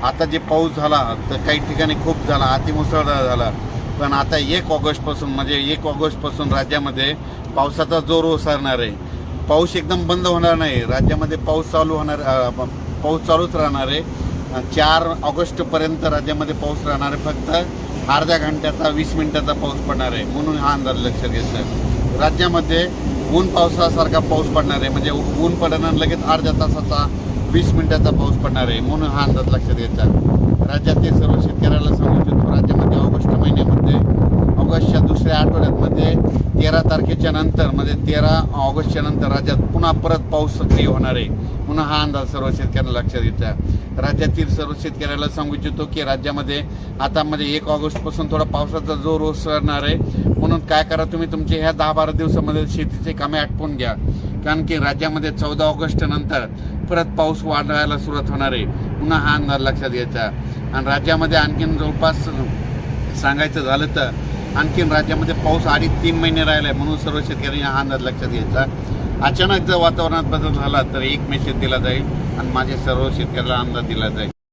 आता जे पाऊस झाला तर काही ठिकाणी खूप झाला, अतिमुसळधार झाला. पण आता 1 ऑगस्टपासून म्हणजे 1 ऑगस्टपासून राज्यामध्ये पावसाचा जोर ओसरणार आहे. पाऊस एकदम बंद होणार नाही. राज्यामध्ये पाऊस चालूच राहणार आहे. 4 ऑगस्टपर्यंत राज्यामध्ये पाऊस राहणार आहे. फक्त अर्ध्या घंट्याचा 20 मिनिटाचा पाऊस पडणार आहे, म्हणून हा अंदाज लक्षात घ्यायचा. राज्यामध्ये ऊन पावसासारखा पाऊस पडणार आहे, म्हणजे ऊन पडणार लगेच अर्ध्या तासाचा 20 मिनिटाचा पाऊस पडणार आहे, म्हणून हा अंदाज लक्षात घ्यायचा. राज्यातील सर्व शेतकऱ्याला सांगू इच्छितो, राज्यामध्ये ऑगस्ट महिन्यामध्ये ऑगस्टच्या दुसऱ्या आठवड्यामध्ये 13 तारखेच्या नंतर म्हणजे 13 ऑगस्टच्या नंतर राज्यात पुन्हा परत पाऊस सक्रिय होणार आहे, म्हणून हा अंदाज सर्व शेतकऱ्यांना लक्षात घ्यायचा. राज्यातील सर्व शेतकऱ्याला सांगू इच्छितो की राज्यामध्ये आता म्हणजे 1 ऑगस्टपासून थोडा पावसाचा जोर ओसरणार आहे, म्हणून काय करा, तुम्ही तुमचे ह्या 10-12 दिवसामध्ये शेतीचे कामे आटपून घ्या. कारण की राज्यामध्ये 14 ऑगस्ट नंतर परत पाऊस वाढायला सुरुवात होणार आहे, पुन्हा हा अंदाज लक्षात घ्यायचा. आणि राज्यामध्ये आणखीन जवळपास सांगायचं झालं तर आणखीन राज्यामध्ये पाऊस 2.5-3 महिने राहिला आहे, म्हणून सर्व शेतकऱ्यांनी हा अंदाज लक्षात घ्यायचा. अचानक जर वातावरणात बदल झाला तर एक मेसेज दिला जाईल आणि माझे सर्व शेतकऱ्याला अंदाज दिला जाईल.